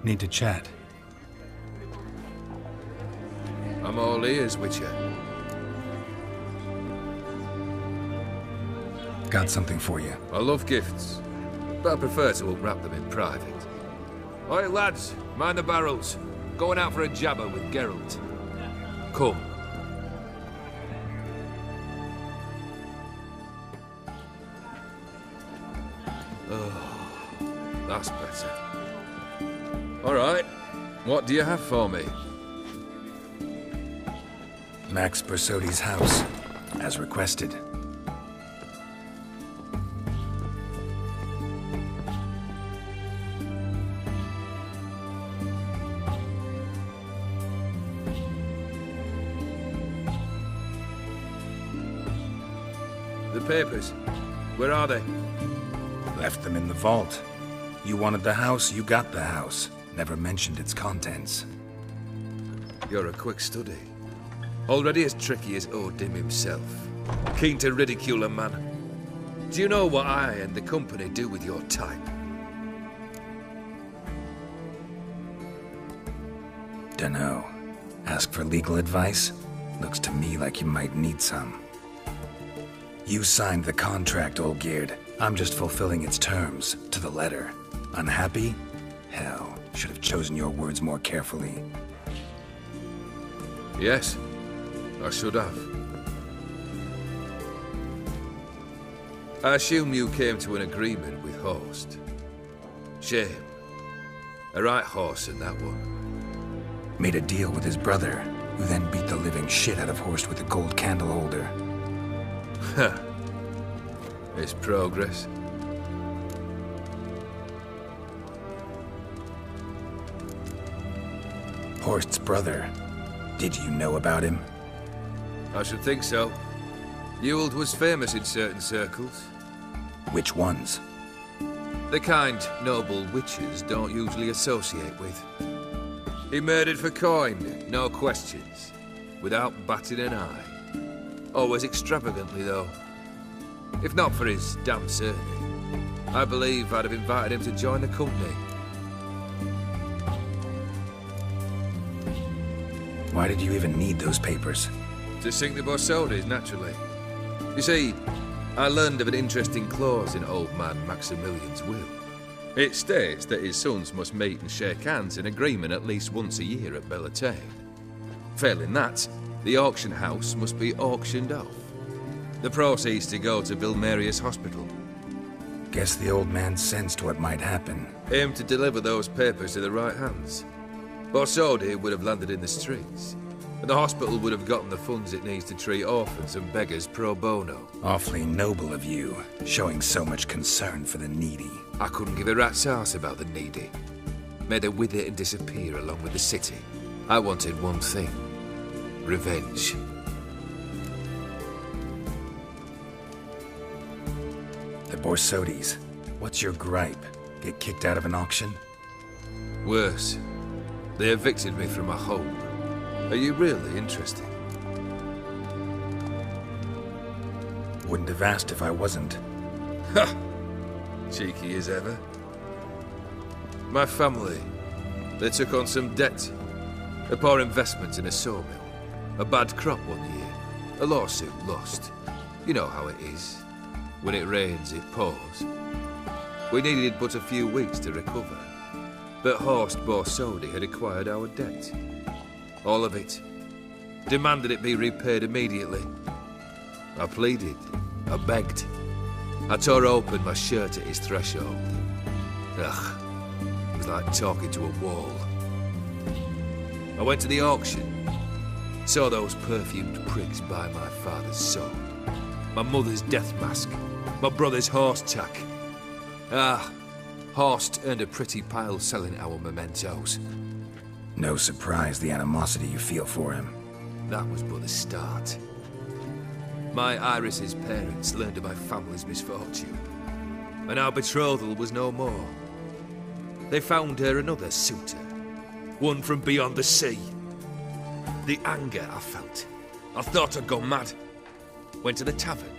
Need to chat. I'm all ears, Witcher. Got something for you. I love gifts, but I prefer to unwrap them in private. Oi, lads, mind the barrels. Going out for a jabber with Geralt. Come. Oh, that's better. All right, what do you have for me? Max Bersodi's house, as requested. The papers, where are they? Left them in the vault. You wanted the house, you got the house. Never mentioned its contents. You're a quick study. Already as tricky as Odin himself. Keen to ridicule a man. Do you know what I and the company do with your type? Dunno. Ask for legal advice? Looks to me like you might need some. You signed the contract, Olgierd. I'm just fulfilling its terms, to the letter. Unhappy? Hell, should have chosen your words more carefully. Yes, I should have. I assume you came to an agreement with Horst. Shame. A right horse in that one. Made a deal with his brother, who then beat the living shit out of Horst with a gold candle holder. Huh. It's progress. Horst's brother. Did you know about him? I should think so. Ewald was famous in certain circles. Which ones? The kind noble witches don't usually associate with. He murdered for coin, no questions, without batting an eye. Always extravagantly, though. If not for his damn surname, I believe I'd have invited him to join the company. Why did you even need those papers? To sink the Borsodis, naturally. You see, I learned of an interesting clause in old man Maximilian's will. It states that his sons must meet and shake hands in agreement at least once a year at Bellatane. Failing that, the auction house must be auctioned off. The proceeds to go to Vilmerius Hospital. Guess the old man sensed what might happen. Aimed to deliver those papers to the right hands. Borsodi would have landed in the streets, and the hospital would have gotten the funds it needs to treat orphans and beggars pro bono. Awfully noble of you, showing so much concern for the needy. I couldn't give a rat's ass about the needy. Made her wither and disappear along with the city. I wanted one thing. Revenge. The Borsodis. What's your gripe? Get kicked out of an auction? Worse. They evicted me from my home. Are you really interested? Wouldn't have asked if I wasn't. Ha! Cheeky as ever. My family, they took on some debt. A poor investment in a sawmill. A bad crop one year. A lawsuit lost. You know how it is. When it rains, it pours. We needed but a few weeks to recover. But Horst Borsodi had acquired our debt. All of it. Demanded it be repaid immediately. I pleaded. I begged. I tore open my shirt at his threshold. Ugh. It was like talking to a wall. I went to the auction. Saw those perfumed pricks buy my father's sword. My mother's death mask. My brother's horse tack. Ah, Horst earned a pretty pile selling our mementos. No surprise the animosity you feel for him. That was but the start. My Iris's parents learned of my family's misfortune, and our betrothal was no more. They found her another suitor, one from beyond the sea. The anger I felt, I thought I'd gone mad. Went to the tavern,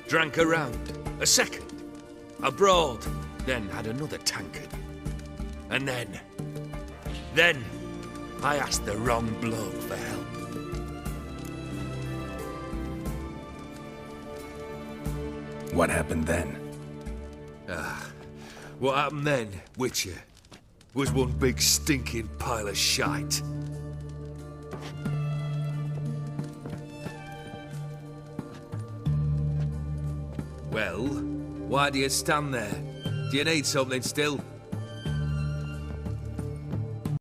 drank a round, a second, a broad, then had another tankard. And then, Then, I asked the wrong bloke for help. What happened then? What happened then, Witcher, was one big stinking pile of shite. Well, why do you stand there? Do you need something still?